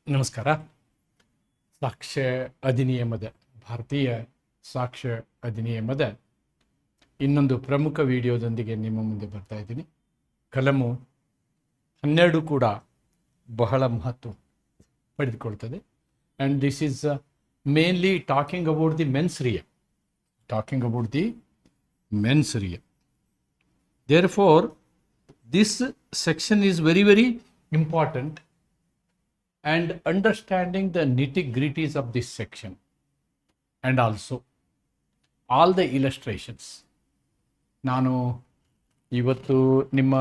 ನಮಸ್ಕಾರ. ಸಾಕ್ಷ್ಯ ಅಧಿನಿಯಮದ ಭಾರತೀಯ ಸಾಕ್ಷ್ಯ ಅಧಿನಿಯಮದ ಇನ್ನೊಂದು ಪ್ರಮುಖ ವಿಡಿಯೋದೊಂದಿಗೆ ನಿಮ್ಮ ಮುಂದೆ ಬರ್ತಾ ಇದ್ದೀನಿ. ಕಲಮು 12 ಕೂಡ ಬಹಳ ಮಹತ್ವ ಪಡೆದುಕೊಳ್ತದೆ. And this is mainly talking about the mens rea. Therefore, this section is very, very important, and understanding the nitty-gritties of this section and also all the illustrations. ನಾನು ಇವತ್ತು ನಿಮ್ಮ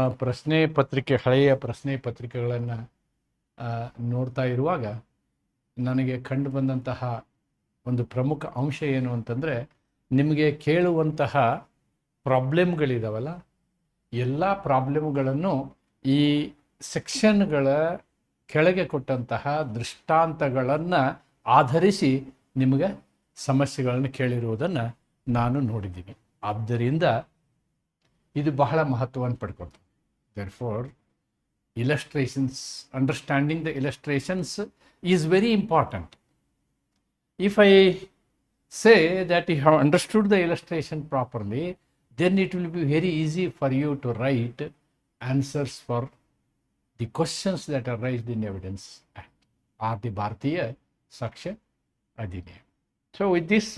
ಹಳೆಯ ಪ್ರಶ್ನೆ ಪತ್ರಿಕೆಗಳನ್ನು ನೋಡ್ತಾ ಇರುವಾಗ ನನಗೆ ಕಂಡು ಬಂದಂತಹ ಒಂದು ಪ್ರಮುಖ ಅಂಶ ಏನು ಅಂತಂದರೆ, ನಿಮಗೆ ಕೇಳುವಂತಹ ಪ್ರಾಬ್ಲಮ್ಗಳಿದಾವಲ್ಲ, ಎಲ್ಲ ಪ್ರಾಬ್ಲಮ್ಗಳನ್ನು ಈ ಸೆಕ್ಷನ್ಗಳ ಕೆಳಗೆ ಕೊಟ್ಟಂತಹ ದೃಷ್ಟಾಂತಗಳನ್ನು ಆಧರಿಸಿ ನಿಮಗೆ ಸಮಸ್ಯೆಗಳನ್ನು ಕೇಳಿರುವುದನ್ನು ನಾನು ನೋಡಿದ್ದೀನಿ. ಆದ್ದರಿಂದ ಇದು ಬಹಳ ಮಹತ್ವವನ್ನು ಪಡ್ಕೊಳ್ತದೆ. Therefore illustrations, understanding the illustrations is very important. If I say that you have understood the illustration properly, then it will be very easy for you to write answers for the questions that are raised in Evidence Act or the Bharatiya Saksha Adhiniyam. So with this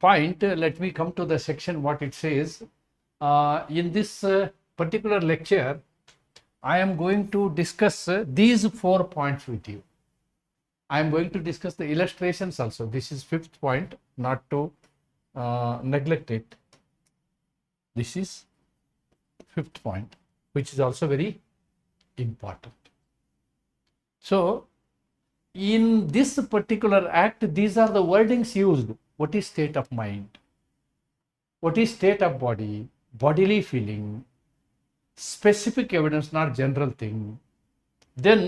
point, let me come to the section what it says. In this particular lecture, I am going to discuss these 4 points with you. I am going to discuss the illustrations also. This is 5th point, not to neglect it. This is 5th point, which is also very important. So, in this particular act, these are the wordings used. What is state of mind? What is state of body? Bodily feeling? Specific evidence, not general thing. Then,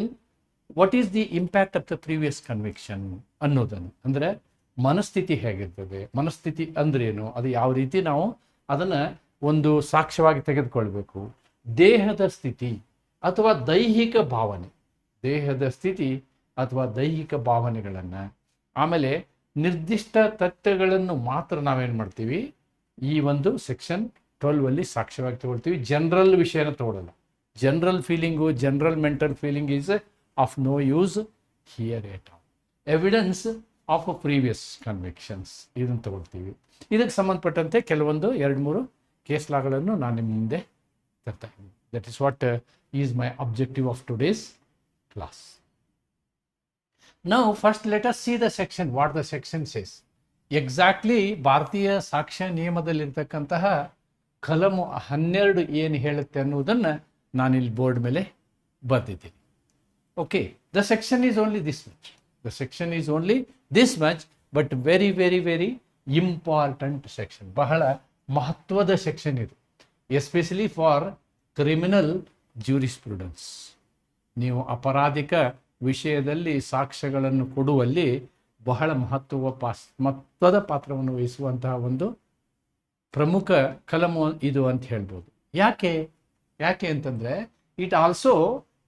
what is the impact of the previous conviction? ಅನ್ನೋದನ್ನು ಅಂದರೆ ಮನಸ್ಥಿತಿ ಹೇಗಿರ್ತದೆ, ಮನಸ್ಥಿತಿ ಅಂದ್ರೇನು, ಅದು ಯಾವ ರೀತಿ ನಾವು ಅದನ್ನು ಒಂದು ಸಾಕ್ಷ್ಯವಾಗಿ ತೆಗೆದುಕೊಳ್ಬೇಕು. ದೇಹದ ಸ್ಥಿತಿ ಅಥವಾ ದೈಹಿಕ ಭಾವನೆಗಳನ್ನು, ಆಮೇಲೆ ನಿರ್ದಿಷ್ಟ ತಥ್ಯಗಳನ್ನು ಮಾತ್ರ ನಾವೇನು ಮಾಡ್ತೀವಿ, ಈ ಒಂದು ಸೆಕ್ಷನ್ 12 ಸಾಕ್ಷ್ಯವಾಗಿ ತಗೊಳ್ತೀವಿ. ಜನರಲ್ ವಿಷಯನ ತಗೊಳ್ಳಲ್ಲ. General feeling, general mental feeling is of no use here at all. Evidence of previous convictions ಇದನ್ನು ತಗೊಳ್ತೀವಿ. ಇದಕ್ಕೆ ಸಂಬಂಧಪಟ್ಟಂತೆ ಕೆಲವೊಂದು 2-3 ಕೇಸ್ ಲಾಗಳನ್ನು ನಾನು ನಿಮ್ಮ ಮುಂದೆ ತರ್ತಾ ಇದ್ದೀನಿ. That is what is my objective of today's class. Now first let us C the section, what the section says. Exactly ಭಾರತೀಯ ಸಾಕ್ಷ್ಯ ನಿಯಮದಲ್ಲಿರ್ತಕ್ಕಂತಹ ಕಲಮು 12 ಏನು ಹೇಳುತ್ತೆ ಅನ್ನೋದನ್ನು ನಾನಿಲ್ಲಿ ಬೋರ್ಡ್ ಮೇಲೆ ಬರೆದಿದ್ದೀನಿ. Okay, the section is only this much, but very very very important section. ಬಹಳ ಮಹತ್ವದ ಸೆಕ್ಷನ್ ಇದು, ಎಸ್ಪೆಷಲಿ ಫಾರ್ ಕ್ರಿಮಿನಲ್ ಜ್ಯೂರಿಸ್ಪ್ರುಡೆನ್ಸ್. ನೀವು ಅಪರಾಧಿಕ ವಿಷಯದಲ್ಲಿ ಸಾಕ್ಷ್ಯಗಳನ್ನು ಕೊಡುವಲ್ಲಿ ಬಹಳ ಮಹತ್ವದ ಪಾತ್ರವನ್ನು ವಹಿಸುವಂತಹ ಒಂದು ಪ್ರಮುಖ ಕಲಮು ಇದು ಅಂತ ಹೇಳ್ಬೋದು. ಯಾಕೆ ಅಂತಂದರೆ, it also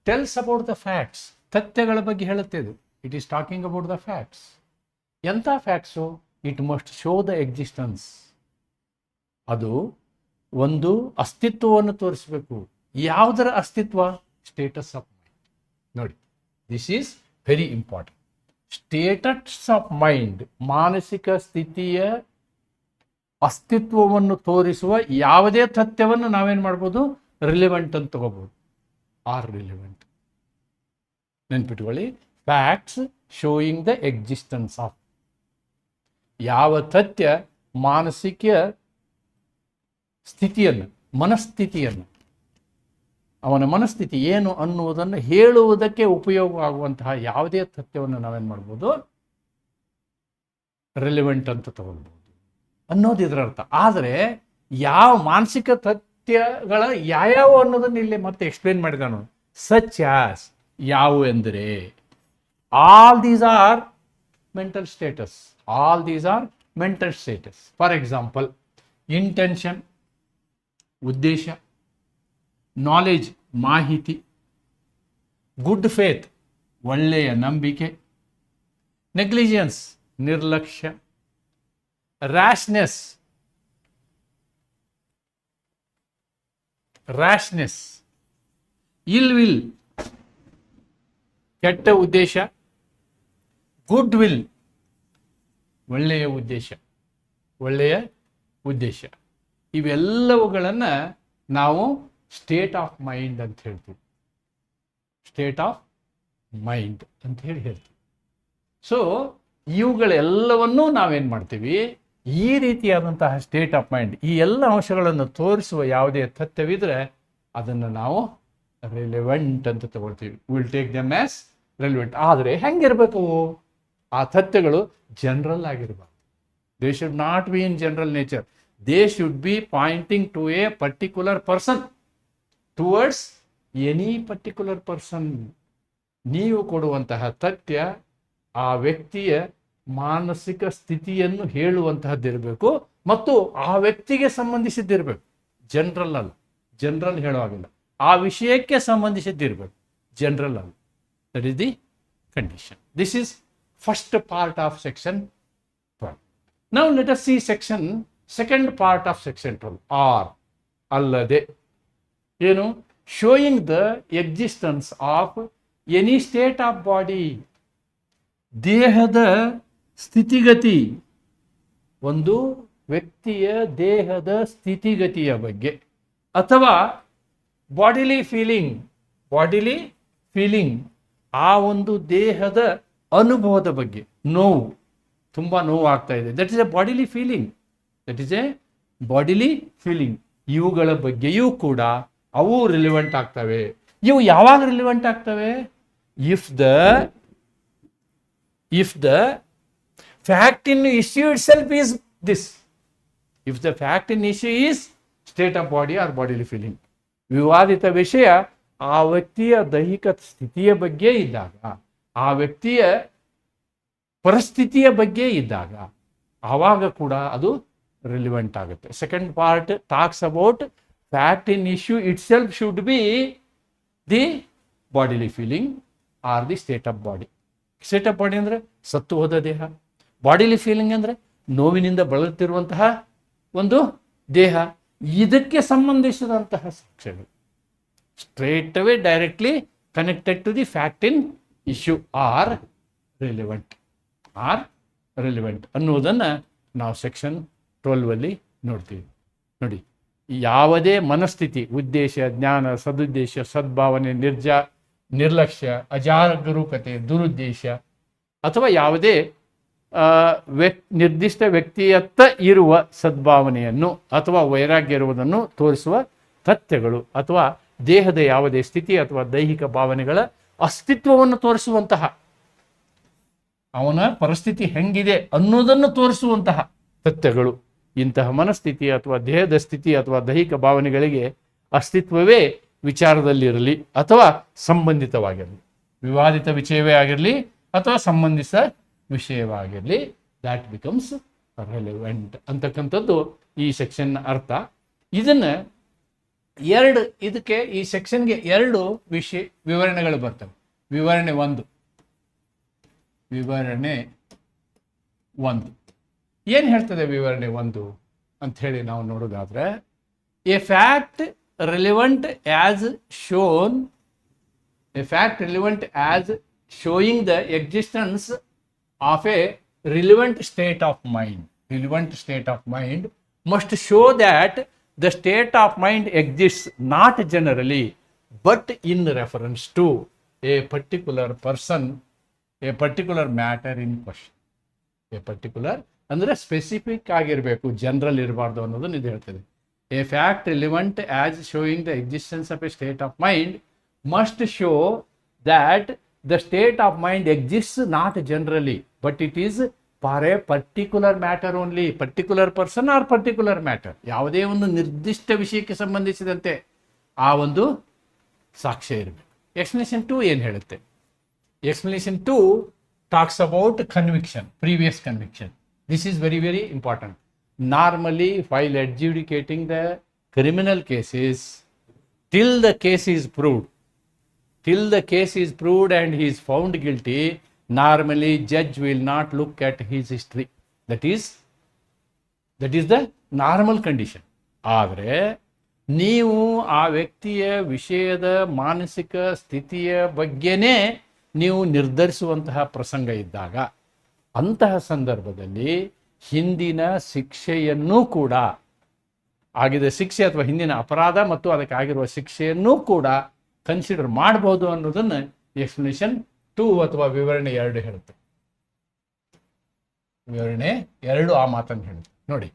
tells about the facts. ತಥ್ಯಗಳ ಬಗ್ಗೆ ಹೇಳುತ್ತೆ ಇದು. It is talking about the facts. ಎಂಥ facts? It must show the existence. ಅದು ಒಂದು ಅಸ್ತಿತ್ವವನ್ನು ತೋರಿಸಬೇಕು. ಯಾವುದರ ಅಸ್ತಿತ್ವ? Status of mind. ನೋಡಿ, this is very important. Status of mind, ಮಾನಸಿಕ ಸ್ಥಿತಿಯ ಅಸ್ತಿತ್ವವನ್ನು ತೋರಿಸುವ ಯಾವುದೇ ತಥ್ಯವನ್ನು ನಾವೇನು ಮಾಡ್ಬೋದು? ರಿಲೆವೆಂಟ್ ಅಂತ ತಗೋಬಹುದು. Are relevant. ನೆನ್ಪಿಟ್ಕೊಳ್ಳಿ, facts showing the existence of. ಯಾವ ತಥ್ಯ ಮಾನಸಿಕ ಸ್ಥಿತಿಯನ್ನು, ಮನಸ್ಥಿತಿಯನ್ನು, ಅವನ ಮನಸ್ಥಿತಿ ಏನು ಅನ್ನುವುದನ್ನು ಹೇಳುವುದಕ್ಕೆ ಉಪಯೋಗವಾಗುವಂತಹ ಯಾವುದೇ ತಥ್ಯವನ್ನು ನಾವೇನು ಮಾಡ್ಬೋದು? ರಿಲೆವೆಂಟ್ ಅಂತ ತಗೊಳ್ಬೋದು ಅನ್ನೋದು ಇದರ ಅರ್ಥ. ಆದರೆ ಯಾವ ಮಾನಸಿಕ ತಥ್ಯಗಳ ಯಾವ್ಯಾವ ಅನ್ನೋದನ್ನು ಇಲ್ಲಿ ಮತ್ತೆ ಎಕ್ಸ್ಪ್ಲೇನ್ ಮಾಡಿದಾನು. ಸಚ್ ಆಸ್, ಯಾವುವು ಎಂದರೆ, all these are mental status. For example, intention, ಉದ್ದೇಶ, ನಾಲೆಜ್, ಮಾಹಿತಿ, ಗುಡ್ ಫೇತ್, ಒಳ್ಳೆಯ ನಂಬಿಕೆ. ನೆಗ್ಲಿಜೆನ್ಸ್, ನಿರ್ಲಕ್ಷ್ಯ. ರ್ಯಾಶ್ನೆಸ್, ಇಲ್ ವಿಲ್, ಕೆಟ್ಟ ಉದ್ದೇಶ. ಗುಡ್ ವಿಲ್, ಒಳ್ಳೆಯ ಉದ್ದೇಶ. ಇವೆಲ್ಲವುಗಳನ್ನು ನಾವು ಸ್ಟೇಟ್ ಆಫ್ ಮೈಂಡ್ ಅಂತ ಹೇಳ್ತೀವಿ. ಹೇಳ್ತೀವಿ. ಸೊ ಇವುಗಳೆಲ್ಲವನ್ನೂ ನಾವೇನು ಮಾಡ್ತೀವಿ, ಈ ರೀತಿಯಾದಂತಹ ಸ್ಟೇಟ್ ಆಫ್ ಮೈಂಡ್, ಈ ಎಲ್ಲ ಅಂಶಗಳನ್ನು ತೋರಿಸುವ ಯಾವುದೇ ತಥ್ಯವಿದ್ರೆ ಅದನ್ನು ನಾವು ರಿಲೆವೆಂಟ್ ಅಂತ ತಗೊಳ್ತೀವಿ. Will take them as relevant. ಆದರೆ ಹೆಂಗಿರ್ಬೇಕು ಆ ತಥ್ಯಗಳು? ಜನರಲ್ ಆಗಿರಬಾರ್ದು. They should not be in general nature. They should be pointing to a particular person, towards any particular person. ನೀವು ಕೊಡುವಂತಹ ತಥ್ಯ ಆ ವ್ಯಕ್ತಿಯ ಮಾನಸಿಕ ಸ್ಥಿತಿಯನ್ನು ಹೇಳುವಂತಹದ್ದಿರಬೇಕು ಮತ್ತು ಆ ವ್ಯಕ್ತಿಗೆ ಸಂಬಂಧಿಸಿದ್ದಿರಬೇಕು. ಜನರಲ್ ಅಲ್ಲ, ಜನರಲ್ ಹೇಳುವಾಗಿಲ್ಲ. ಆ ವಿಷಯಕ್ಕೆ ಸಂಬಂಧಿಸಿದ್ದಿರಬೇಕು, ಜನರಲ್ ಅಲ್ಲ. That is the condition. This is first part of section 12. Now let us see second part of section 12, or, ಅಲ್ಲದೆ. ಏನು? Showing the existence of any state of body, ದೇಹದ ಸ್ಥಿತಿಗತಿ, ಒಂದು ವ್ಯಕ್ತಿಯ ದೇಹದ ಸ್ಥಿತಿಗತಿಯ ಬಗ್ಗೆ, ಅಥವಾ ಬಾಡಿಲಿ ಫೀಲಿಂಗ್, ಆ ಒಂದು ದೇಹದ ಅನುಭವದ ಬಗ್ಗೆ. ನೋವು, ತುಂಬ ನೋವು ಆಗ್ತಾ ಇದೆ, that is A bodily feeling. ಇವುಗಳ ಬಗ್ಗೆಯೂ ಕೂಡ ಅವು ರಿಲಿವೆಂಟ್ ಆಗ್ತವೆ. ಇವು ಯಾವಾಗ ರಿಲಿವೆಂಟ್ ಆಗ್ತವೆ? if the fact in issue itself is this. If the fact in issue is state of body or bodily feeling. ವಿವಾದಿತ ವಿಷಯ ಆ ವ್ಯಕ್ತಿಯ ದೈಹಿಕ ಸ್ಥಿತಿಯ ಬಗ್ಗೆ ಇದ್ದಾಗ, ಆ ವ್ಯಕ್ತಿಯ ಪರಿಸ್ಥಿತಿಯ ಬಗ್ಗೆ ಇದ್ದಾಗ, ಆವಾಗ ಕೂಡ ಅದು ರಿಲಿವೆಂಟ್ ಆಗುತ್ತೆ. Second part talks about fact in issue it self should be the bodily feeling R the state of body. State of body ಅಂದರೆ ಸತ್ತು ಹೋದ ದೇಹ. ಬಾಡಿಲಿ ಫೀಲಿಂಗ್ ಅಂದರೆ ನೋವಿನಿಂದ ಬಳಲುತ್ತಿರುವಂತಹ ಒಂದು ದೇಹ. ಇದಕ್ಕೆ ಸಂಬಂಧಿಸಿದಂತಹ ಸಾಕ್ಷ್ಯಗಳು straight away directly connected to the fact in issue are relevant ಅನ್ನುವುದನ್ನು ನಾವು ಸೆಕ್ಷನ್ 12 ನೋಡ್ತೀವಿ. ನೋಡಿ, ಯಾವುದೇ ಮನಸ್ಥಿತಿ, ಉದ್ದೇಶ, ಜ್ಞಾನ, ಸದುದ್ದೇಶ, ಸದ್ಭಾವನೆ, ನಿರ್ಲಕ್ಷ್ಯ, ಅಜಾಗರೂಕತೆ, ದುರುದ್ದೇಶ ಅಥವಾ ಯಾವುದೇ ನಿರ್ದಿಷ್ಟ ವ್ಯಕ್ತಿಯತ್ತ ಇರುವ ಸದ್ಭಾವನೆಯನ್ನು ಅಥವಾ ವೈರಾಗ್ಯ ಇರುವುದನ್ನು ತೋರಿಸುವ ತಥ್ಯಗಳು, ಅಥವಾ ದೇಹದ ಯಾವುದೇ ಸ್ಥಿತಿ ಅಥವಾ ದೈಹಿಕ ಭಾವನೆಗಳ ಅಸ್ತಿತ್ವವನ್ನು ತೋರಿಸುವಂತಹ, ಅವನ ಪರಿಸ್ಥಿತಿ ಹೆಂಗಿದೆ ಅನ್ನೋದನ್ನು ತೋರಿಸುವಂತಹ ತಥ್ಯಗಳು. ಇಂತಹ ಮನಸ್ಥಿತಿ ಅಥವಾ ದೇಹದ ಸ್ಥಿತಿ ಅಥವಾ ದೈಹಿಕ ಭಾವನೆಗಳಿಗೆ ಅಸ್ತಿತ್ವವೇ ವಿಚಾರದಲ್ಲಿರಲಿ ಅಥವಾ ಸಂಬಂಧಿತವಾಗಿರಲಿ, ವಿವಾದಿತ ವಿಷಯವೇ ಆಗಿರಲಿ ಅಥವಾ ಸಂಬಂಧಿತ ವಿಷಯವಾಗಿರಲಿ, ದ್ಯಾಟ್ ಬಿಕಮ್ಸ್ ರೆಲೆವೆಂಟ್ ಅಂತಕ್ಕಂಥದ್ದು ಈ ಸೆಕ್ಷನ್ ಅರ್ಥ. ಇದಕ್ಕೆ ಈ ಸೆಕ್ಷನ್ಗೆ 2 ವಿವರಣೆಗಳು ಬರ್ತವೆ. ವಿವರಣೆ 1 ಏನು ಹೇಳ್ತದೆ? ವಿವರಣೆ 1 ಅಂತ ಹೇಳಿ ನಾವು ನೋಡೋದಾದ್ರೆ, A fact relevant as showing the existence of a relevant state of mind. Relevant state of mind must show that the state of mind exists not generally but in reference to a particular person, a particular matter in question. A particular ಅಂದರೆ specific ಆಗಿರಬೇಕು, general ಇರಬಾರ್ದು ಅನ್ನೋದನ್ನು ಇದು ಹೇಳ್ತದೆ. A fact relevant as showing the existence of a state of mind must show that the state of mind exists not generally, but it is for a particular matter only. Particular person or particular matter, ಯಾವುದೇ ಒಂದು ನಿರ್ದಿಷ್ಟ ವಿಷಯಕ್ಕೆ ಸಂಬಂಧಿಸಿದಂತೆ ಆ ಒಂದು ಸಾಕ್ಷ್ಯ ಇರಬೇಕು. Explanation 2 ಏನು ಹೇಳುತ್ತೆ? Explanation 2 talks about conviction, previous conviction. This is very, very important. Normally, while adjudicating the criminal cases, till the case is proved, till the case is proved and he is found guilty, normally judge will not look at his history. That is the normal condition. ಆದರೆ ನೀವು ಆ ವ್ಯಕ್ತಿಯ ವಿಷಯದ ಮಾನಸಿಕ ಸ್ಥಿತಿಯ ಬಗ್ಗೆನೇ ನೀವು ನಿರ್ಧರಿಸುವಂತಹ ಪ್ರಸಂಗ ಇದ್ದಾಗ, ಅಂತಹ ಸಂದರ್ಭದಲ್ಲಿ ಹಿಂದಿನ ಶಿಕ್ಷೆಯನ್ನೂ ಕೂಡ, ಆಗಿದ ಶಿಕ್ಷೆ ಅಥವಾ ಹಿಂದಿನ ಅಪರಾಧ ಮತ್ತು ಅದಕ್ಕಾಗಿರುವ ಶಿಕ್ಷೆಯನ್ನೂ ಕೂಡ ಕನ್ಸಿಡರ್ ಮಾಡಬಹುದು ಅನ್ನೋದನ್ನು ಎಕ್ಸ್ಪ್ಲನೇಷನ್ 2 ಅಥವಾ ವಿವರಣೆ 2 ಹೇಳುತ್ತೆ. ವಿವರಣೆ 2 ಆ ಮಾತನ್ನು ಹೇಳುತ್ತೆ ನೋಡಿ.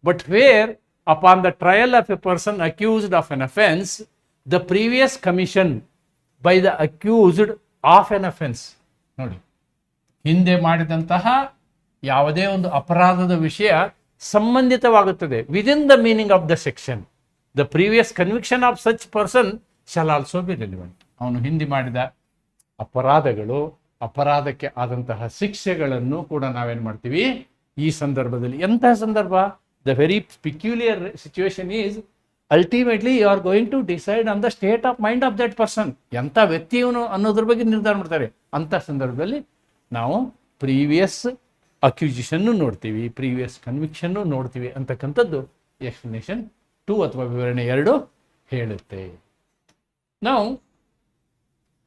But where upon the trial of a person accused of an offense, the previous commission by the accused of an offense. ನೋಡಿ, ಹಿಂದೆ ಮಾಡಿದಂತಹ ಯಾವುದೇ ಒಂದು ಅಪರಾಧದ ವಿಷಯ ಸಂಬಂಧಿತವಾಗುತ್ತದೆ within the meaning of the section. The previous conviction of such person shall also be relevant. ಅವನು ಹಿಂದೆ ಮಾಡಿದ ಅಪರಾಧಗಳು, ಅಪರಾಧಕ್ಕೆ ಆದಂತಹ ಶಿಕ್ಷೆಗಳನ್ನು ಕೂಡ ನಾವೇನು ಮಾಡ್ತೀವಿ ಈ ಸಂದರ್ಭದಲ್ಲಿ. ಎಂತಹ ಸಂದರ್ಭ? The very peculiar situation is ultimately you are going to decide on the state of mind of that person. ಎಂಥ ವ್ಯಕ್ತಿಯವನು ಅನ್ನೋದ್ರ ಬಗ್ಗೆ ನಿರ್ಧಾರ ಮಾಡ್ತಾರೆ. ಅಂಥ ಸಂದರ್ಭದಲ್ಲಿ ನಾವು ಪ್ರೀವಿಯಸ್ ಅಕ್ಯೂಸಿಷನ್ನು ನೋಡ್ತೀವಿ, ಪ್ರೀವಿಯಸ್ ಕನ್ವಿಕ್ಷನ್ನು ನೋಡ್ತೀವಿ ಅಂತಕ್ಕಂಥದ್ದು ಎಕ್ಸ್ಪ್ಲನೇಷನ್ 2 ಅಥವಾ ವಿವರಣೆ 2 ಹೇಳುತ್ತೆ. Now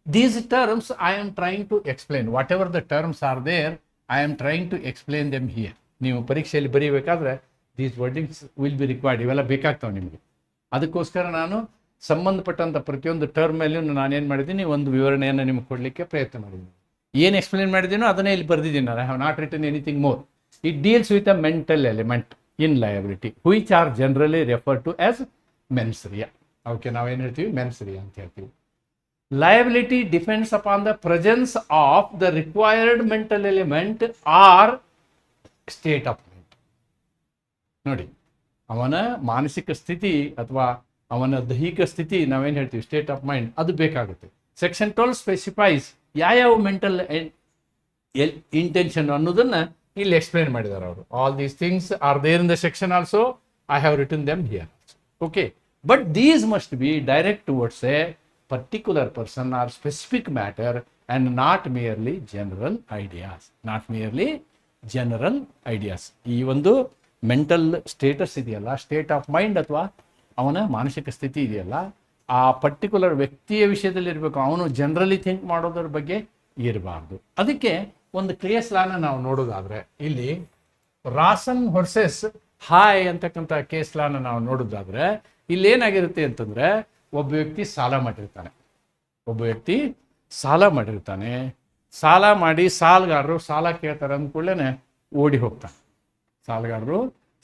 these terms I am trying to explain. Whatever the terms are there, I am trying to explain them here. ನೀವು ಪರೀಕ್ಷೆಯಲ್ಲಿ ಬರೀಬೇಕಾದ್ರೆ these wordings will be required. ಇವೆಲ್ಲ ಬೇಕಾಗ್ತಾವೆ ನಿಮಗೆ. ಅದಕ್ಕೋಸ್ಕರ ನಾನು ಸಂಬಂಧಪಟ್ಟಂಥ ಪ್ರತಿಯೊಂದು ಟರ್ಮ್ ಮೇಲೂ ನಾನೇನು ಮಾಡಿದ್ದೀನಿ, ಒಂದು ವಿವರಣೆಯನ್ನು ನಿಮಗೆ ಕೊಡಲಿಕ್ಕೆ ಪ್ರಯತ್ನ ಮಾಡಿದ್ದೀನಿ. ಏನು ಎಕ್ಸ್ಪ್ಲೇನ್ ಮಾಡಿದ್ದೀನೋ ಅದನ್ನೇ ಇಲ್ಲಿ ಬರೆದಿದ್ದೀನಿ. I have not written anything more. It deals with a mental element in liability which are generally refer to as mens rea. Okay, ನಾವೇನು ಹೇಳ್ತೀವಿ? ಮೆನ್ಸ್ ರಿಯಾ ಅಂತ ಹೇಳ್ತೀವಿ. Liability depends upon the presence of the required mental element or state of mind. ನೋಡಿ, ಅವನ ಮಾನಸಿಕ ಸ್ಥಿತಿ ಅಥವಾ ಅವನ ದೈಹಿಕ ಸ್ಥಿತಿ, ನಾವೇನು ಹೇಳ್ತೀವಿ ಸ್ಟೇಟ್ ಆಫ್ ಮೈಂಡ್, ಅದು ಬೇಕಾಗುತ್ತೆ. ಸೆಕ್ಷನ್ 12 ಸ್ಪೆಸಿಫೈಸ್ ಯಾವ ಮೆಂಟಲ್ ಇಂಟೆನ್ಷನ್ ಅನ್ನೋದನ್ನ ಇಲ್ಲಿ ಎಕ್ಸ್ಪ್ಲೇನ್ ಮಾಡಿದ್ದಾರೆ ಅವರು. All these things are there in the section also. I have written them here. Okay, but these must be direct towards a particular person or specific matter and not merely general ideas. Not merely general ideas. ಈ ಒಂದು mental status ಇದೆಯಲ್ಲ, state of mind ಅಥವಾ ಅವನ ಮಾನಸಿಕ ಸ್ಥಿತಿ ಇದೆಯಲ್ಲ, ಆ particular ವ್ಯಕ್ತಿಯ ವಿಷಯದಲ್ಲಿ ಇರಬೇಕು. ಅವನು ಜನರಲಿ ಥಿಂಕ್ ಮಾಡೋದ್ರ ಬಗ್ಗೆ ಇರಬಾರ್ದು. ಅದಕ್ಕೆ ಒಂದು ಕೇಸ್ ಲಾನ ನಾವು ನೋಡೋದಾದ್ರೆ, ಇಲ್ಲಿ ರಾಸನ್ ವರ್ಸಸ್ ಹಾಯ್ ಅಂತಕ್ಕಂಥ ಕೇಸ್ ಲಾನ ನಾವು ನೋಡೋದಾದ್ರೆ, ಇಲ್ಲಿ ಏನಾಗಿರುತ್ತೆ ಅಂತಂದ್ರೆ, ಒಬ್ಬ ವ್ಯಕ್ತಿ ಸಾಲ ಮಾಡಿರ್ತಾನೆ. ಸಾಲ ಮಾಡಿ ಸಾಲಗಾರರು ಸಾಲ ಕೇಳ್ತಾರೆ ಅಂದ್ಕೊಳ್ಳೇನೆ ಓಡಿ ಹೋಗ್ತಾನೆ. ಸಾಲಗಾರರು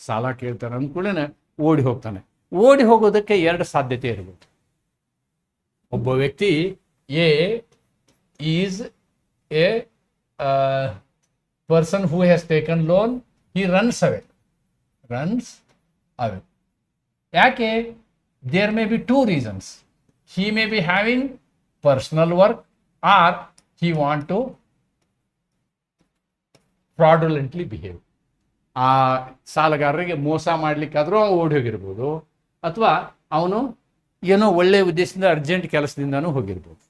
ಸಾಲ ಕೇಳ್ತಾರೆ ಅಂದ್ಕೊಳ್ಳೇನೆ ಓಡಿ ಹೋಗ್ತಾನೆ. ಓಡಿ ಹೋಗೋದಕ್ಕೆ 2 ಸಾಧ್ಯತೆ ಇರಬಹುದು. ಒಬ್ಬ ವ್ಯಕ್ತಿ a is a person who has taken loan, he runs away. ಯಾಕೆ? There may be 2 reasons. He may be having personal work or he want to fraudulently behave. ಆ ಸಾಲಗಾರರಿಗೆ ಮೋಸ ಮಾಡ್ಲಿಕ್ಕಾದ್ರೂ ಓಡಿ ಹೋಗಿರ್ಬೋದು, ಅಥವಾ ಅವನು ಏನೋ ಒಳ್ಳೆಯ ಉದ್ದೇಶದಿಂದ ಅರ್ಜೆಂಟ್ ಕೆಲಸದಿಂದಾನು ಹೋಗಿರ್ಬೋದು.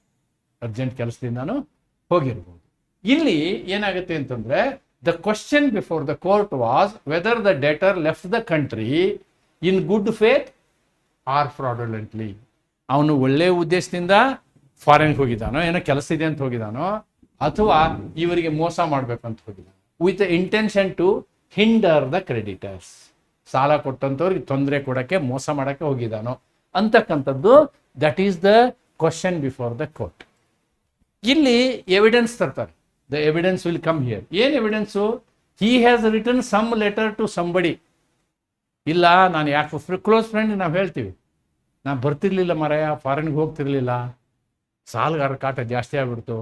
ಇಲ್ಲಿ ಏನಾಗುತ್ತೆ ಅಂತಂದ್ರೆ, the question before the court was whether the debtor left the country in good faith or fraudulently. ಅವನು ಒಳ್ಳೆಯ ಉದ್ದೇಶದಿಂದ ಫಾರಿನ್ಗೆ ಹೋಗಿದ್ದಾನೋ, ಏನೋ ಕೆಲಸ ಇದೆ ಅಂತ ಹೋಗಿದ್ದಾನೋ, ಅಥವಾ ಇವರಿಗೆ ಮೋಸ ಮಾಡ್ಬೇಕಂತ ಹೋಗಿದ್ದಾನೋ with intention to hinder the creditors. ಸಾಲ ಕೊಟ್ಟಂಥವ್ರಿಗೆ ತೊಂದರೆ ಕೊಡೋಕ್ಕೆ, ಮೋಸ ಮಾಡೋಕ್ಕೆ ಹೋಗಿದ್ದಾನೋ ಅಂತಕ್ಕಂಥದ್ದು. That is the question before the court. ಇಲ್ಲಿ ಎವಿಡೆನ್ಸ್ ತರ್ತಾರೆ. The evidence will come here. ಏನು evidence? He has written some letter to somebody. ಇಲ್ಲ, ನಾನು ಯಾಕೆ ಕ್ಲೋಸ್ ಫ್ರೆಂಡ್ ನಾವು ಹೇಳ್ತೀವಿ, ನಾನು ಬರ್ತಿರ್ಲಿಲ್ಲ ಮಾರಾಯ, ಫಾರಿನ್ಗೆ ಹೋಗ್ತಿರ್ಲಿಲ್ಲ, ಸಾಲಗಾರ ಕಾಟ ಜಾಸ್ತಿ ಆಗ್ಬಿಡ್ತು,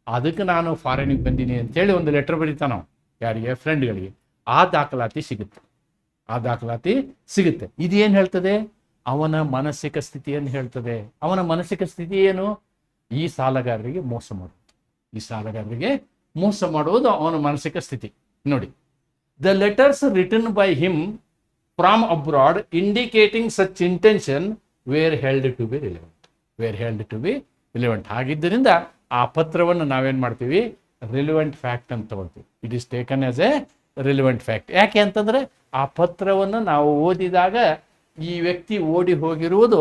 ಅದಕ್ಕೆ ನಾನು ಫಾರಿನಿಗೆ ಬಂದೀನಿ ಅಂತೇಳಿ ಒಂದು ಲೆಟರ್ ಬರೀತಾನೋ ಯಾರಿಗೆ? ಫ್ರೆಂಡ್ಗಳಿಗೆ. ಆ ದಾಖಲಾತಿ ಸಿಗುತ್ತೆ. ಇದೇನು ಹೇಳ್ತದೆ? ಅವನ ಮಾನಸಿಕ ಸ್ಥಿತಿಯನ್ನು ಹೇಳ್ತದೆ. ಅವನ ಮಾನಸಿಕ ಸ್ಥಿತಿ ಏನು? ಈ ಸಾಲಗಾರರಿಗೆ ಮೋಸ ಮಾಡುವುದು ಅವನ ಮಾನಸಿಕ ಸ್ಥಿತಿ. ನೋಡಿ, the letters written by him from abroad indicating such intention were held to be relevant. ಹಾಗಿದ್ದರಿಂದ ಆ ಪತ್ರವನ್ನು ನಾವೇನು ಮಾಡ್ತೀವಿ, ರಿಲಿವೆಂಟ್ ಫ್ಯಾಕ್ಟ್ ಅಂತ ತಗೊಳ್ತೀವಿ. It is taken as a relevant fact. ಯಾಕೆ ಅಂತಂದರೆ ಆ ಪತ್ರವನ್ನು ನಾವು ಓದಿದಾಗ ಈ ವ್ಯಕ್ತಿ ಓಡಿ ಹೋಗಿರುವುದು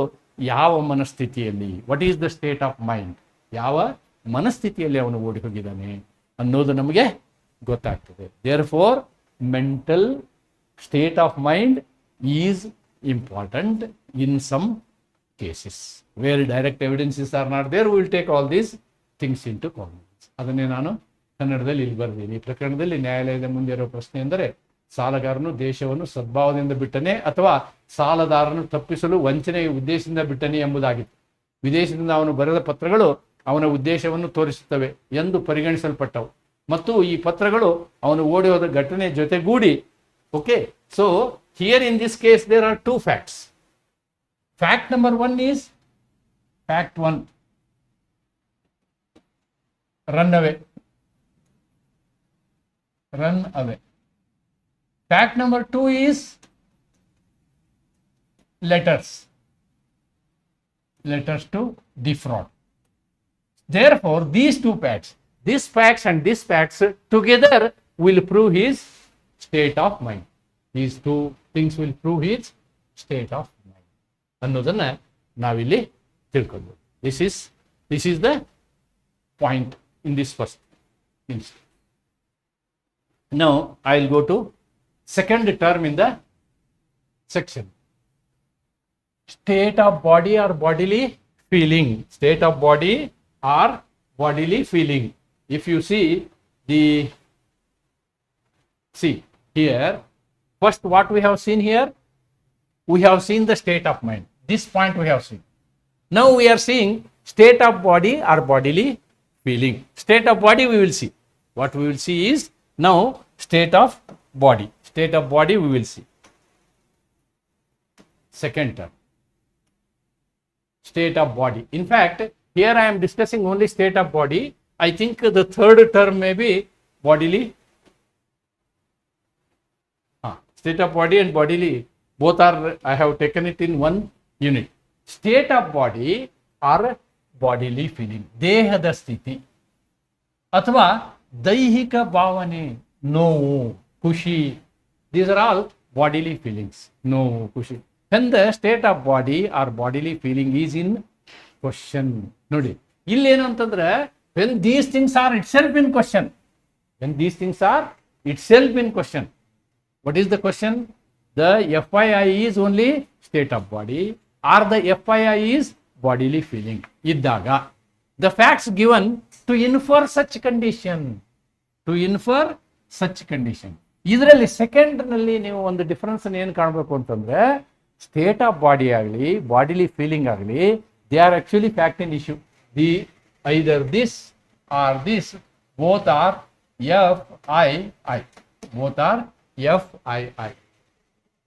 ಯಾವ ಮನಸ್ಥಿತಿಯಲ್ಲಿ, what is the state of mind, ಯಾವ ಮನಸ್ಥಿತಿಯಲ್ಲಿ ಅವನು ಓಡಿ ಹೋಗಿದ್ದಾನೆ ಅನ್ನೋದು ನಮಗೆ ಗೊತ್ತಾಗ್ತದೆ. Therefore mental state of mind is important in some cases where direct evidences are not there. We will take all these things into cognizance. ಅದನ್ನೇ ನಾನು ಕನ್ನಡದಲ್ಲಿ ಇಲ್ಲಿ ಬರ್ತೀನಿ. ಈ ಪ್ರಕರಣದಲ್ಲಿ ನ್ಯಾಯಾಲಯದ ಮುಂದೆ ಇರೋ ಪ್ರಶ್ನೆ ಎಂದರೆ, ಸಾಲಗಾರನು ದೇಶವನ್ನು ಸದ್ಭಾವದಿಂದ ಬಿಟ್ಟನೆ ಅಥವಾ ಸಾಲದಾರನು ತಪ್ಪಿಸಲು ವಂಚನೆಯ ಉದ್ದೇಶದಿಂದ ಬಿಟ್ಟನೆ ಎಂಬುದಾಗಿತ್ತು. ವಿದೇಶದಿಂದ ಅವನು ಬರೆದ ಪತ್ರಗಳು ಅವನ ಉದ್ದೇಶವನ್ನು ತೋರಿಸುತ್ತವೆ ಎಂದು ಪರಿಗಣಿಸಲ್ಪಟ್ಟವು ಮತ್ತು ಈ ಪತ್ರಗಳು ಅವನು ಓಡಿ ಹೋದ ಘಟನೆ ಜೊತೆಗೂಡಿ. Okay, so here in this case there are two facts. Fact number 1 is fact 1, run away. Fact number 2 is letters to defraud. Therefore these two facts, this facts and this facts together will prove his state of mind. These two things will prove his state of mind ಅನ್ನೋದನ್ನ ನಾವಿಲ್ಲಿ ತಿಳ್ಕೊಳ್ಬೋದು. This is the point in this first instance. Now I will go to second term in the section. State of body or bodily feeling. State of body or bodily feeling. If you see here, first what we have seen here, we have seen the state of mind. This point we have seen. Now we are seeing state of body or bodily feeling. State of body we will see. What we will see is now state of body. State of body we will see. Second term. State of body. In fact, here I am discussing only state of body. I think the third term may be bodily. State of body and bodily, both are, I have taken it in one unit. State of body or bodily feeling. ದೇಹದ ಸ್ಥಿತಿ ಅಥವಾ ದೈಹಿಕ ಭಾವನೆ, ನೋವು, ಖುಷಿ. These are all bodily feelings. ನೋವು, ಖುಷಿ. When the state of body or bodily feeling is in question. ನೋಡಿ ಇಲ್ಲೇನು ಅಂತಂದ್ರೆ, when these things are itself in question. When these things are itself in question. What is the question? The FII is only state of body or the FII is bodily feeling. ಇದ್ದಾಗ the facts given to infer such condition. To infer such condition. ಇದರಲ್ಲಿ second ನಲ್ಲಿ ನೀವು ಒಂದು difference ಏನು ಕಾಣಬೇಕು ಅಂತಂದ್ರೆ, state of body ಆಗಲಿ bodily feeling ಆಗಲಿ, they are actually fact in issue. The either this or this, both are FII. Both are FII.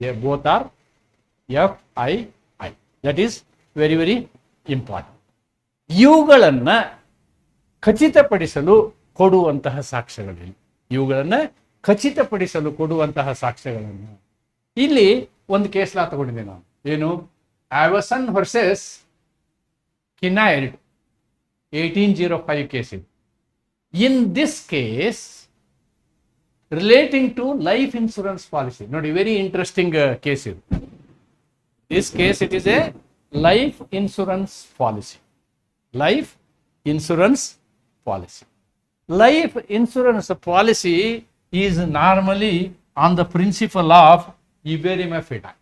They both are FII. That is very, very important. ಇವುಗಳನ್ನ ಖಚಿತಪಡಿಸಲು ಕೊಡುವಂತಹ ಸಾಕ್ಷ್ಯಗಳಿಲ್ಲ. ಇವುಗಳನ್ನ ಖಚಿತಪಡಿಸಲು ಕೊಡುವಂತಹ ಸಾಕ್ಷ್ಯಗಳನ್ನು ಇಲ್ಲಿ ಒಂದು ಕೇಸ್ ಲಾ ತಗೊಂಡಿದ್ದೆ ನಾನು. ಏನು? ಆವಸನ್ ವರ್ಸಸ್ ಕಿನೈರ್ಡ್ 1805 ಕೇಸ್ ಇದೆ. ಇನ್ this case relating to life insurance policy. ನೋಡಿ, very interesting case ಇದು. This case, it is a life insurance policy. Life insurance policy. Life insurance policy is normally on the principle of ಇಬೇರಿಮ ಫಿಡಾ.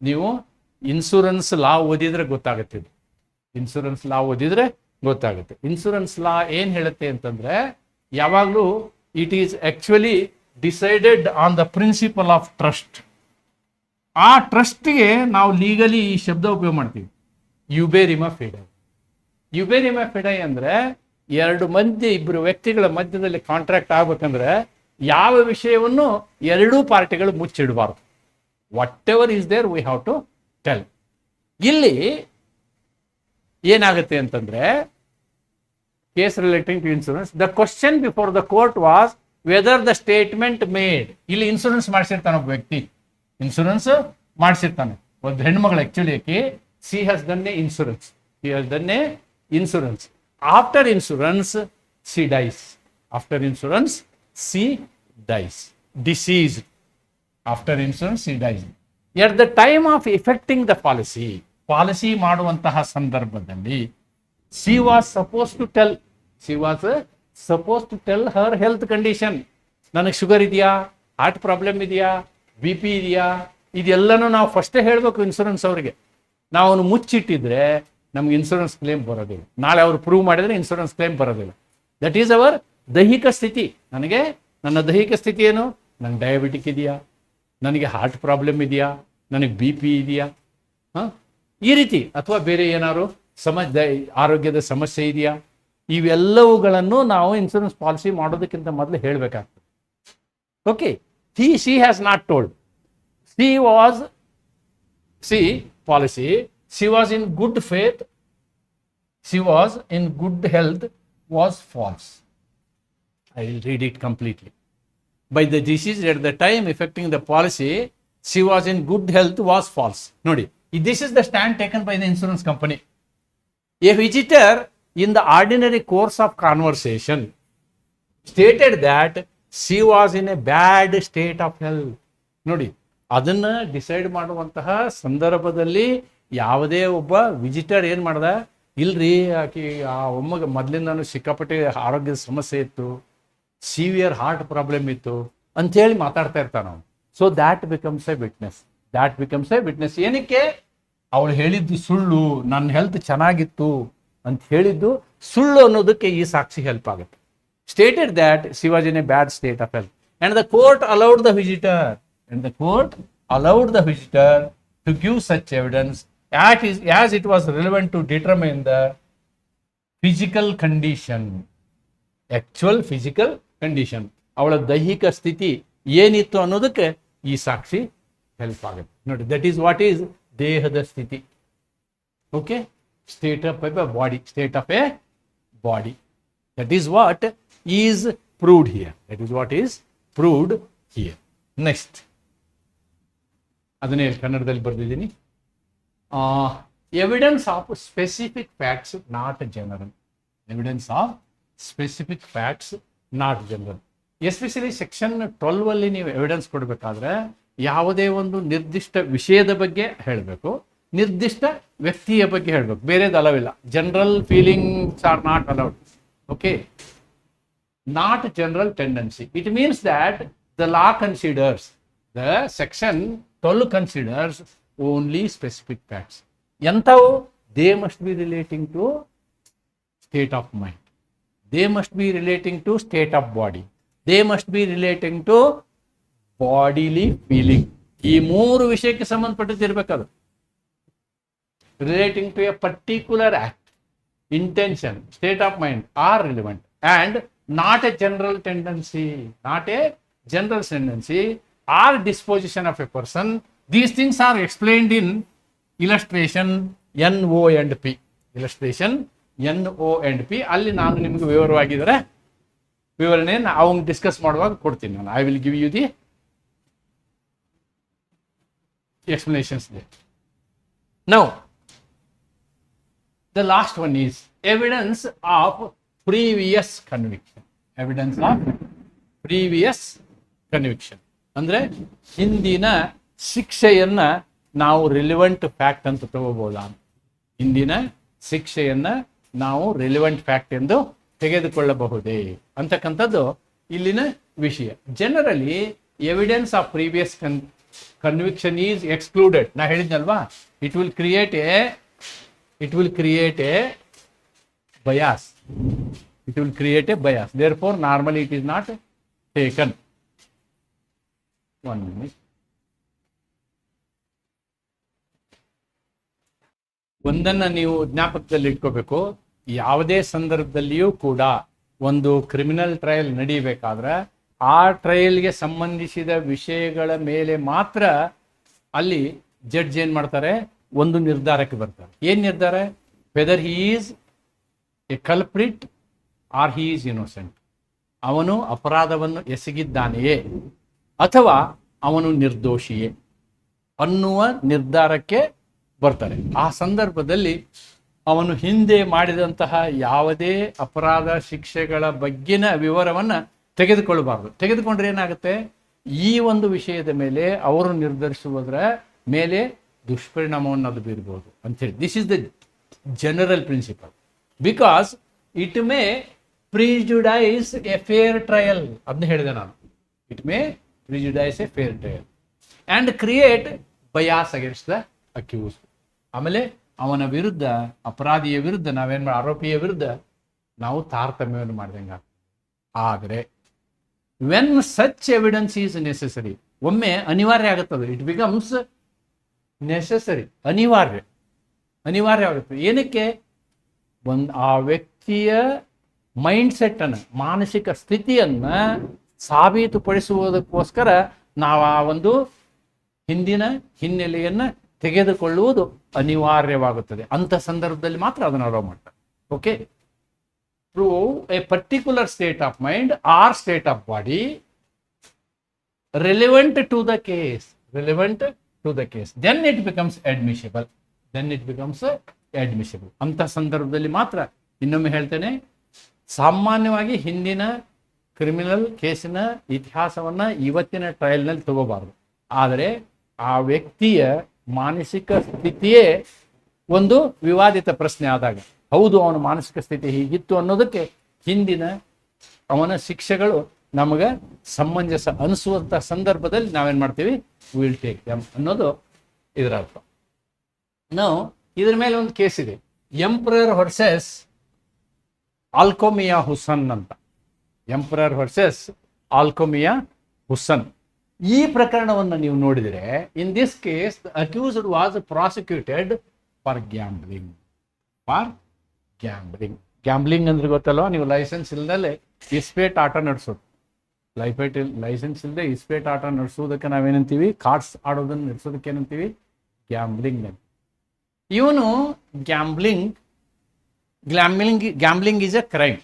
ನೀವು insurance ಲಾ ಓದಿದ್ರೆ ಗೊತ್ತಾಗುತ್ತೆ. Insurance ಲಾ ಓದಿದ್ರೆ ಗೊತ್ತಾಗುತ್ತೆ. Insurance ಲಾ ಏನ್ ಹೇಳುತ್ತೆ ಅಂತಂದ್ರೆ, ಯಾವಾಗಲೂ it is actually decided on the principle of trust. ಆ ಟ್ರಸ್ಟ್ಗೆ ನಾವು ಲೀಗಲಿ ಈ ಶಬ್ದ ಉಪಯೋಗ ಮಾಡ್ತೀವಿ, ಯುಬೇರಿಮ ಫಿಡೈ. ಯುಬೇರಿಮ ಫಿಡೈ ಅಂದ್ರೆ ಇಬ್ಬರು ವ್ಯಕ್ತಿಗಳ ಮಧ್ಯದಲ್ಲಿ ಕಾಂಟ್ರಾಕ್ಟ್ ಆಗ್ಬೇಕಂದ್ರೆ ಯಾವ ವಿಷಯವನ್ನು ಎರಡೂ ಪಾರ್ಟಿಗಳು ಮುಚ್ಚಿಡಬಾರ್ದು. Whatever is there we have to tell. ಇಲ್ಲಿ ಏನಾಗುತ್ತೆ ಅಂತಂದ್ರೆ, case relating to insurance, the question before the court was whether the statement made. ಇಲ್ಲಿ ಇನ್ಶೂರೆನ್ಸ್ ಮಾಡಿಸಿರ್ತಾನೆ ಒಬ್ಬ ವ್ಯಕ್ತಿ, ಇನ್ಶೂರೆನ್ಸ್ ಮಾಡಿಸಿರ್ತಾನೆ. ಒಂದು ಹೆಣ್ಮಗಳು actually she has done a insurance. After insurance, she dies. After insurance, she dies. Deceased. After insurance, she dies. At the time of effecting the policy, policy ಮಾಡುವಂತಹ ಸಂದರ್ಭದಲ್ಲಿ she was supposed to tell her health condition. ನನಗೆ sugar ಇದೆಯಾ, heart problem ಇದೆಯಾ, B P ಇದೆಯಾ, ಇದೆಲ್ಲನೂ ನಾವು ಫಸ್ಟೇ ಹೇಳಬೇಕು ಇನ್ಶೂರೆನ್ಸ್ ಅವರಿಗೆ. ನಾವು ಅವನು ಮುಚ್ಚಿಟ್ಟಿದ್ರೆ ನಮ್ಗೆ ಇನ್ಶೂರೆನ್ಸ್ ಕ್ಲೇಮ್ ಬರೋದಿಲ್ಲ. ನಾಳೆ ಅವರು ಪ್ರೂವ್ ಮಾಡಿದರೆ ಇನ್ಶೂರೆನ್ಸ್ ಕ್ಲೇಮ್ ಬರೋದಿಲ್ಲ. ದಟ್ ಈಸ್ ಅವರ್ ದೈಹಿಕ ಸ್ಥಿತಿ. ನನ್ನ ದೈಹಿಕ ಸ್ಥಿತಿ ಏನು? ನನಗೆ ಡಯಾಬಿಟಿಕ್ ಇದೆಯಾ, ನನಗೆ ಹಾರ್ಟ್ ಪ್ರಾಬ್ಲಮ್ ಇದೆಯಾ, ನನಗೆ ಬಿ ಪಿ ಇದೆಯಾ, ಈ ರೀತಿ, ಅಥವಾ ಬೇರೆ ಏನಾದ್ರು ಆರೋಗ್ಯದ ಸಮಸ್ಯೆ ಇದೆಯಾ, ಇವೆಲ್ಲವುಗಳನ್ನು ನಾವು ಇನ್ಶೂರೆನ್ಸ್ ಪಾಲಿಸಿ ಮಾಡೋದಕ್ಕಿಂತ ಮೊದಲು ಹೇಳಬೇಕಾಗ್ತದೆ. Okay, she has not told. She was in good faith, she was in good health was false. I will read it completely. By the disease at the time affecting the policy, she was in good health was false. Nodi, this is the stand taken by the insurance company. A visitor in the ordinary course of conversation stated that she was in a bad state of health. ನೋಡಿ, ಅದನ್ನ decide ಮಾಡುವಂತಹ ಸಂದರ್ಭದಲ್ಲಿ ಯಾವುದೇ ಒಬ್ಬ visitor ಏನು ಮಾಡ್ದ, ಇಲ್ರಿ ಆಕಿ ಆ ಒಮ್ಮಗೆ ಮೊದಲಿಂದ ಸಿಕ್ಕಾಪಟ್ಟೆ ಆರೋಗ್ಯದ ಸಮಸ್ಯೆ ಇತ್ತು, ಸಿವಿಯರ್ ಹಾರ್ಟ್ ಪ್ರಾಬ್ಲಮ್ ಇತ್ತು ಅಂಥೇಳಿ ಮಾತಾಡ್ತಾ ಇರ್ತಾನೆ ನಾವು. So that becomes A witness. ಏನಕ್ಕೆ? ಅವಳು ಹೇಳಿದ್ದು ಸುಳ್ಳು, ನನ್ನ ಹೆಲ್ತ್ ಚೆನ್ನಾಗಿತ್ತು ಅಂತ ಹೇಳಿದ್ದು ಸುಳ್ಳು ಅನ್ನೋದಕ್ಕೆ ಈ ಸಾಕ್ಷಿ ಹೆಲ್ಪ್ ಆಗುತ್ತೆ. Stated that she was in a bad state of health, and the court allowed the visitor to give such evidence as it was relevant to determine the actual physical condition. ಅವಳ ದೈಹಿಕ ಸ್ಥಿತಿ ಏನಿತ್ತು ಅನ್ನೋದಕ್ಕೆ ಈ ಸಾಕ್ಷಿ help ಆಗುತ್ತೆ. ನೋಡಿ, that is what is ದೇಹದ ಸ್ಥಿತಿ. Okay, state of a body. That is what is proved here. Next, ಅದನ್ನೇ ಕನ್ನಡದಲ್ಲಿ ಬರೆದಿದ್ದೀನಿ. Evidence of specific facts not general. Especially section 12 ನೀವು ಎವಿಡೆನ್ಸ್ ಕೊಡಬೇಕಾದ್ರೆ ಯಾವುದೇ ಒಂದು ನಿರ್ದಿಷ್ಟ ವಿಷಯದ ಬಗ್ಗೆ ಹೇಳಬೇಕು, ನಿರ್ದಿಷ್ಟ ವ್ಯಕ್ತಿಯ ಬಗ್ಗೆ ಹೇಳಬೇಕು, ಬೇರೆದು ಅಲವಿಲ್ಲ. General feelings are not allowed. Okay, not general tendency. It means that the law considers, the section 12 considers only specific facts. Yantavu? They must be relating to state of mind. They must be relating to state of body. They must be relating to bodily feeling. ಈ ಮೂರು ವಿಷಯಕ್ಕೆ ಸಂಬಂಧಪಟ್ಟಿರಬೇಕದು. Relating to a particular act, intention, state of mind are relevant, and not a general tendency or disposition of a person. These things are explained in illustration NO and P. ಅಲ್ಲಿ ನಾನು ನಿಮಗೆ ವಿವರಣೆ ಅವನು discuss ಮಾಡುವಾಗ ಕೊಡ್ತೀನಿ ನಾನು. I will give you the explanations there. Now, the last one is evidence of previous conviction. ಅಂದ್ರೆ ಹಿಂದಿನ ಶಿಕ್ಷೆಯನ್ನ ನಾವು ರಿಲಿವೆಂಟ್ ಫ್ಯಾಕ್ಟ್ ಅಂತ ತಗೋಬಹುದಾ? ಹಿಂದಿನ ಶಿಕ್ಷೆಯನ್ನ ನಾವು ರಿಲಿವೆಂಟ್ ಫ್ಯಾಕ್ಟ್ ಎಂದು ತೆಗೆದುಕೊಳ್ಳಬಹುದೇ ಅಂತಕ್ಕಂಥದ್ದು ಇಲ್ಲಿನ ವಿಷಯ. Generally evidence of previous conviction is excluded. ನಾ ಹೇಳಿದ್ನಲ್ವಾ, it will create a bias. It will create a bias. Therefore, normally it is not taken. One minute. ಒಂದನ್ನು ನೀವು ಜ್ಞಾಪಕದಲ್ಲಿ ಇಟ್ಕೋಬೇಕು. ಯಾವುದೇ ಸಂದರ್ಭದಲ್ಲಿಯೂ ಕೂಡ ಒಂದು ಕ್ರಿಮಿನಲ್ ಟ್ರಯಲ್ ನಡೀಬೇಕಾದ್ರೆ ಆ ಟ್ರಯಲ್ಗೆ ಸಂಬಂಧಿಸಿದ ವಿಷಯಗಳ ಮೇಲೆ ಮಾತ್ರ ಅಲ್ಲಿ ಜಡ್ಜ್ ಏನು ಮಾಡ್ತಾರೆ, ಒಂದು ನಿರ್ಧಾರಕ್ಕೆ ಬರ್ತಾರೆ. ಏನು ನಿರ್ಧಾರ? Whether he is a culprit or he is innocent. ಅವನು ಅಪರಾಧವನ್ನು ಎಸಗಿದ್ದಾನೆಯೇ ಅಥವಾ ಅವನು ನಿರ್ದೋಷಿಯೇ ಅನ್ನುವ ನಿರ್ಧಾರಕ್ಕೆ ಬರ್ತಾರೆ. ಆ ಸಂದರ್ಭದಲ್ಲಿ ಅವನು ಹಿಂದೆ ಮಾಡಿದಂತಹ ಯಾವುದೇ ಅಪರಾಧ ಶಿಕ್ಷೆಗಳ ಬಗ್ಗಿನ ವಿವರವನ್ನು ತೆಗೆದುಕೊಳ್ಳಬಾರದು. ತೆಗೆದುಕೊಂಡ್ರೆ ಏನಾಗುತ್ತೆ, ಈ ಒಂದು ವಿಷಯದ ಮೇಲೆ ಅವರು ನಿರ್ಧರಿಸುವುದರ ಮೇಲೆ ದುಷ್ಪರಿಣಾಮವನ್ನು ಅದು ಬೀರ್ಬೋದು ಅಂಥೇಳಿ. This is the general principle because it may prejudice a fair trial. ಅದನ್ನ ಹೇಳಿದೆ ನಾನು. It may prejudice a fair trial and create bias against the accuse. ಆಮೇಲೆ ಅವನ ವಿರುದ್ಧ, ಅಪರಾಧಿಯ ವಿರುದ್ಧ, ಆರೋಪಿಯ ವಿರುದ್ಧ ನಾವು ತಾರತಮ್ಯವನ್ನು ಮಾಡಿದಂಗೆ. ಆದರೆ when such evidence is necessary, ಒಮ್ಮೆ ಅನಿವಾರ್ಯ ಆಗುತ್ತದೆ. ಇಟ್ ಬಿಕಮ್ಸ್ ನೆಸೆಸರಿ, ಅನಿವಾರ್ಯ ಆಗುತ್ತೆ. ಏನಕ್ಕೆ? ಆ ವ್ಯಕ್ತಿಯ ಮೈಂಡ್ ಸೆಟ್ಟನ್ನು, ಮಾನಸಿಕ ಸ್ಥಿತಿಯನ್ನು ಸಾಬೀತುಪಡಿಸುವುದಕ್ಕೋಸ್ಕರ ನಾವು ಆ ಒಂದು ಹಿಂದಿನ ಹಿನ್ನೆಲೆಯನ್ನು ತೆಗೆದುಕೊಳ್ಳುವುದು ಅನಿವಾರ್ಯವಾಗುತ್ತದೆ. ಅಂಥ ಸಂದರ್ಭದಲ್ಲಿ ಮಾತ್ರ ಅದನ್ನು ಅಲೋ ಮಾಡ್ತಾರೆ. Okay, prove a particular state of mind or state of body relevant to the case, then it becomes admissible. ಅಂತ ಸಂದರ್ಭದಲ್ಲಿ ಮಾತ್ರ, ಇನ್ನೊಮ್ಮೆ ಹೇಳ್ತೇನೆ, ಸಾಮಾನ್ಯವಾಗಿ ಹಿಂದಿನ ಕ್ರಿಮಿನಲ್ ಕೇಸಿನ ಇತಿಹಾಸವನ್ನು ಇವತ್ತಿನ ಟ್ರಯಲ್ನಲ್ಲಿ ತಗೋಬಾರ್ದು. ಆದರೆ ಆ ವ್ಯಕ್ತಿಯ ಮಾನಸಿಕ ಸ್ಥಿತಿಯೇ ಒಂದು ವಿವಾದಿತ ಪ್ರಶ್ನೆ ಆದಾಗ, ಹೌದು ಅವನ ಮಾನಸಿಕ ಸ್ಥಿತಿ ಹೀಗಿತ್ತು ಅನ್ನೋದಕ್ಕೆ ಹಿಂದಿನ ಅವನ ಶಿಕ್ಷೆಗಳು ನಮಗೆ ಸಮಂಜಸ ಅನಿಸುವಂಥ ಸಂದರ್ಭದಲ್ಲಿ ನಾವೇನು ಮಾಡ್ತೀವಿ, ವಿಲ್ ಟೇಕ್ ದೆಮ್ ಅನ್ನೋದು ಇದರ ಅರ್ಥ. ನಾವು ಇದ್ರ ಮೇಲೆ ಒಂದು ಕೇಸ್ ಇದೆ, ಎಂಪರರ್ ವರ್ಸಸ್ ಆಲ್ಕೋಮಿಯಾ ಹುಸನ್ ಅಂತ. ಎಂಪರರ್ ವರ್ಸಸ್ ಆಲ್ಕೋಮಿಯಾ ಹುಸನ್. ಈ ಪ್ರಕರಣವನ್ನು ನೀವು ನೋಡಿದರೆ, in this case the accused was prosecuted for gambling. Gambling ಅಂದ್ರೆ ಗೊತ್ತಲ್ವ, ನೀವು ಲೈಸೆನ್ಸ್ ಇಲ್ಲದಲ್ಲೇ ಇಸ್ಪೇಟ್ ಆಟ ನಡೆಸೋದು. ಲೈಸೆನ್ಸ್ ಇಲ್ಲದೆ ಇಸ್ಪೇಟ್ ಆಟ ನಡೆಸೋದಕ್ಕೆ ನಾವೇನಂತೀವಿ, ಕಾರ್ಡ್ಸ್ ಆಡೋದನ್ನು ನಡೆಸೋದಕ್ಕೆ ಏನಂತೀವಿ, ಗ್ಯಾಂಬ್ಲಿಂಗ್ ಅಂತ. ಇವನು gambling is A crime.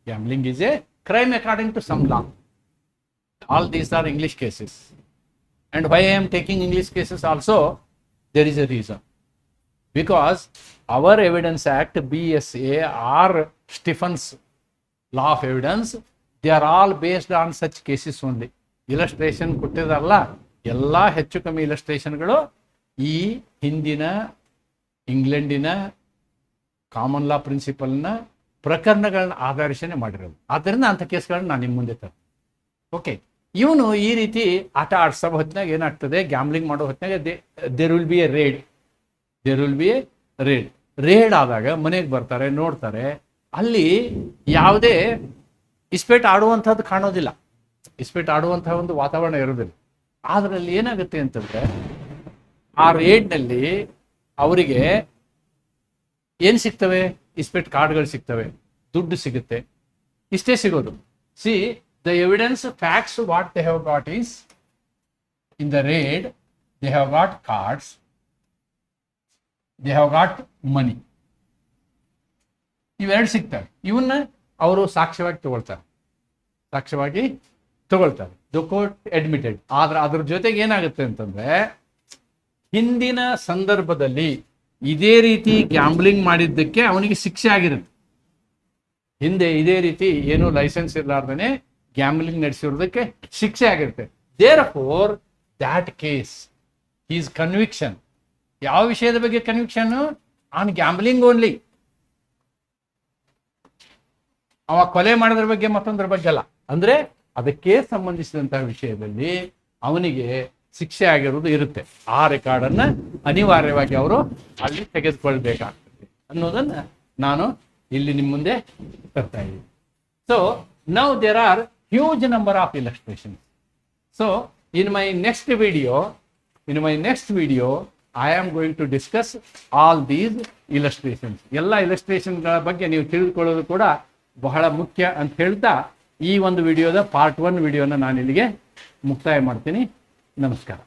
Gambling is a crime according to some law. All these are English cases. And why I am taking English cases also, there is a reason. Because our Evidence Act, BSA or Stephen's Law of Evidence, they are all based on such cases only. Illustration ಕೊಟ್ಟಿದಾರಲ್ಲ, ಎಲ್ಲ ಹೆಚ್ಚು ಕಮ್ಮಿ ಇಲಸ್ಟ್ರೇಷನ್ಗಳು ಈ ಹಿಂದಿನ ಇಂಗ್ಲೆಂಡಿನ common law ಪ್ರಿನ್ಸಿಪಲ್ನ ಪ್ರಕರಣಗಳನ್ನ ಆಧರಿಸನೆ ಮಾಡಿರೋದು. ಆದ್ದರಿಂದ ಅಂಥ ಕೇಸ್ಗಳನ್ನ ನಾನು ನಿಮ್ಮ ಮುಂದೆ ತರ್ತೀನಿ. ಓಕೆ, ಇವನು ಈ ರೀತಿ ಆಟ ಆಡಿಸೋ ಹೊತ್ತಿನಾಗ ಏನಾಗ್ತದೆ, ಗ್ಯಾಮ್ಲಿಂಗ್ ಮಾಡೋ ಹೊತ್ತಿನಾಗ there will be a raid ಆದಾಗ ಮನೆಗೆ ಬರ್ತಾರೆ, ನೋಡ್ತಾರೆ, ಅಲ್ಲಿ ಯಾವುದೇ ಇಸ್ಪೇಟ್ ಆಡುವಂಥದ್ದು ಕಾಣೋದಿಲ್ಲ, ಇಸ್ಪೇಟ್ ಆಡುವಂತಹ ಒಂದು ವಾತಾವರಣ ಇರೋದಿಲ್ಲ. ಅದರಲ್ಲಿ ಏನಾಗುತ್ತೆ ಅಂತಂದರೆ, ಆ ರೇಡ್ನಲ್ಲಿ ಅವರಿಗೆ ಏನು ಸಿಗ್ತವೆ, ಇಸ್ಪೇಟ್ ಕಾರ್ಡ್ಗಳು ಸಿಗ್ತವೆ, ದುಡ್ಡು ಸಿಗುತ್ತೆ, ಇಷ್ಟೇ ಸಿಗೋದು. See the evidence facts what they have got is, in the raid they have got cards, they have got money, ಇವೆರಡು ಸಿಗ್ತವೆ. ಇವನ್ನ ಅವರು ಸಾಕ್ಷ್ಯವಾಗಿ ತಗೊಳ್ತಾರೆ. The court admitted. ಆದ್ರೆ ಅದ್ರ ಜೊತೆಗೆ ಏನಾಗುತ್ತೆ ಅಂತಂದ್ರೆ, ಹಿಂದಿನ ಸಂದರ್ಭದಲ್ಲಿ ಇದೇ ರೀತಿ ಗ್ಯಾಂಬ್ಲಿಂಗ್ ಮಾಡಿದ್ದಕ್ಕೆ ಅವನಿಗೆ ಶಿಕ್ಷೆ ಆಗಿರುತ್ತೆ. ಹಿಂದೆ ಇದೇ ರೀತಿ ಏನು ಲೈಸೆನ್ಸ್ ಇರಲಾರ್ದೇ ಗ್ಯಾಂಬ್ಲಿಂಗ್ ನಡೆಸಿರೋದಕ್ಕೆ ಶಿಕ್ಷೆ ಆಗಿರುತ್ತೆ. Therefore that case is conviction. ಯಾವ ವಿಷಯದ ಬಗ್ಗೆ ಕನ್ವಿಕ್ಷನ್? On gambling only. ಅವ ಕೊಲೆ ಮಾಡೋದ್ರ ಬಗ್ಗೆ ಮತ್ತೊಂದ್ರ ಬಗ್ಗೆ ಅಲ್ಲ. ಅಂದ್ರೆ ಅದಕ್ಕೆ ಸಂಬಂಧಿಸಿದಂತಹ ವಿಷಯದಲ್ಲಿ ಅವನಿಗೆ ಶಿಕ್ಷೆ ಆಗಿರುವುದು ಇರುತ್ತೆ. ಆ ರೆಕಾರ್ಡನ್ನು ಅನಿವಾರ್ಯವಾಗಿ ಅವರು ಅಲ್ಲಿ ತೆಗೆದುಕೊಳ್ಬೇಕಾಗ್ತದೆ ಅನ್ನೋದನ್ನ ನಾನು ಇಲ್ಲಿ ನಿಮ್ಮ ಮುಂದೆ ತರ್ತಾ ಇದ್ದೀನಿ. So now there are huge number of illustrations. So in my next video I am going to discuss all these illustrations. ಎಲ್ಲ ಇಲಸ್ಟ್ರೇಷನ್ಗಳ ಬಗ್ಗೆ ನೀವು ತಿಳಿದುಕೊಳ್ಳೋದು ಕೂಡ ಬಹಳ ಮುಖ್ಯ ಅಂತ ಹೇಳ್ತಾ ಈ ಒಂದು ವಿಡಿಯೋದ ಪಾರ್ಟ್ 1 ವಿಡಿಯೋನ ನಾನು ಇಲ್ಲಿಗೆ ಮುಕ್ತಾಯ ಮಾಡ್ತೀನಿ. ನಮಸ್ಕಾರ.